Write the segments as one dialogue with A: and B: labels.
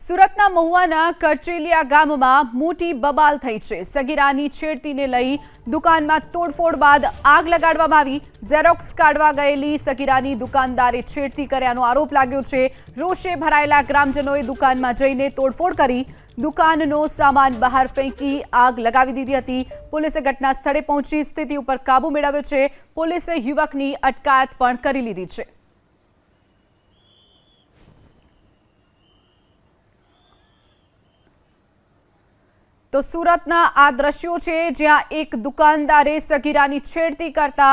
A: સુરતના મહુવાના કરચેલિયા ગામમાં મોટી બબાલ થઈ છે। સગીરાની છેડતીને લઈ દુકાનમાં તોડફોડ બાદ આગ લગાડવામાં આવી। ઝેરોક્સ કાઢવા ગયેલી સગીરાની દુકાનદારે છેડતી કર્યાનો આરોપ લાગ્યો છે। રોષે ભરાયેલા ગ્રામજનોએ દુકાનમાં જઈને તોડફોડ કરી દુકાનનો સામાન બહાર ફેંકી આગ લગાવી દીધી હતી। પોલીસે ઘટના સ્થળે પહોંચી સ્થિતિ ઉપર કાબુ મેળવ્યો છે। પોલીસે યુવકની અટકાયત પણ કરી લીધી છે। तो सूरतना आ दृश्यों छे ज्यां एक दुकानदारे सगीरानी छेड़ती करता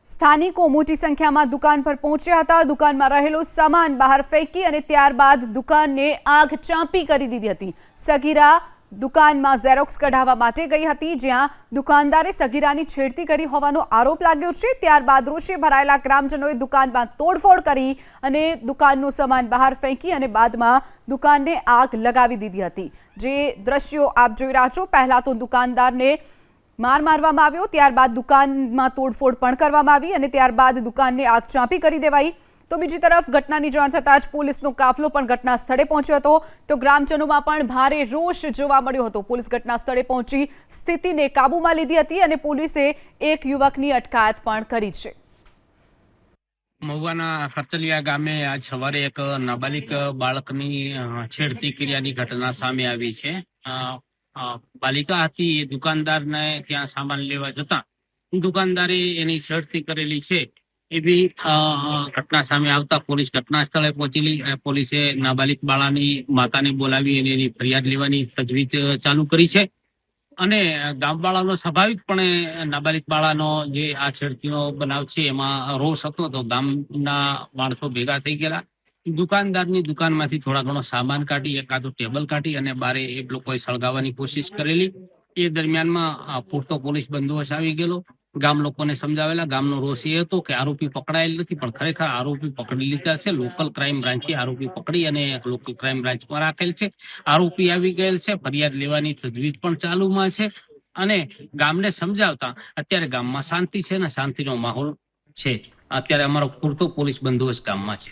A: स्थानिको मोटी संख्या में दुकान पर पहुंच्या हता। दुकान में रहेलो सामान बहार फेंकी अने त्यारबाद दुकान ने आग चांपी करी दीधी हती। सगीरा दुकान में झेरोक्स कढावा माटे गई हती, ज्यां दुकानदारे सगीरानी छेड़ती करी होवानो आरोप लाग्यो छे। त्यारबाद रोषे भराયેલા ग्रामजनोए दुकान में तोड़फोड़ करी अने दुकाननो सामान बहार फेंकी अने बादमां दुकानने आग लगावी दीधी हती। जे दृश्यो आप जोई रह्या छो, पहला तो दुकानदारने मार मारवामां આવ્યો, ત્યારબાદ દુકાનમાં તોડફોડ પણ કરવામાં આવી અને ત્યારબાદ દુકાનને આગ ચાંપી કરી દેવાઈ। तो बीजी तरफ घटनानी जाण थतां ज पोलीसनो काफलो पण घटना स्थळे पहोंच्यो हतो। तो ग्रामजनोमां पण भारे रोष जोवा मळ्यो हतो। पोलीस घटना स्थळे पहोंची स्थितिने काबूमां लीधी हती अने पोलीसे एक युवकनी अटकायत पण करी छे।
B: મહુવાના કરચલિયા ગામે આજ સવારે એક નાબાલિક બાળકની છેડતી કર્યાની ઘટના સામે આવી છે। બાલિકા હતી એ દુકાનદારને ત્યાં સામાન લેવા જતા દુકાનદારે એની છેડતી કરેલી છે એવી ઘટના સામે આવતા પોલીસ ઘટના સ્થળે પહોંચેલી। પોલીસે નાબાલિક બાળાની માતાને બોલાવી અને એની ફરિયાદ લેવાની તજવીજ ચાલુ કરી છે અને ગામવાળાનો સ્વાભાવિકપણે નાબાલિક બાળાનો જે આ છેડતીનો બનાવ છે એમાં રોષ હતો, તો ગામના માણસો ભેગા થઈ ગયેલા। દુકાનદારની દુકાનમાંથી થોડા ઘણો સામાન કાઢી એકાદું ટેબલ કાઢી અને બારે એ લોકોએ સળગાવવાની કોશિશ કરેલી। એ દરમિયાનમાં પૂરતો પોલીસ બંદોબસ્ત આવી ગયેલો। ગામ લોકોને સમજાવેલા। ગામનો રોષ એ હતો કે આરોપી પકડાયેલ નથી, પણ ખરેખર આરોપી પકડી લીધા છે। લોકલ ક્રાઇમ બ્રાન્ચે આરોપી પકડી અને લોકલ ક્રાઇમ બ્રાન્ચમાં રાખેલ છે। આરોપી આવી ગયેલ છે, ફરિયાદ લેવાની તજવીજ પણ ચાલુમાં છે અને ગામને સમજાવતા અત્યારે ગામમાં શાંતિ છે ને શાંતિનો માહોલ છે। અત્યારે અમારો પૂરતો પોલીસ બંદોબસ્ત ગામમાં છે।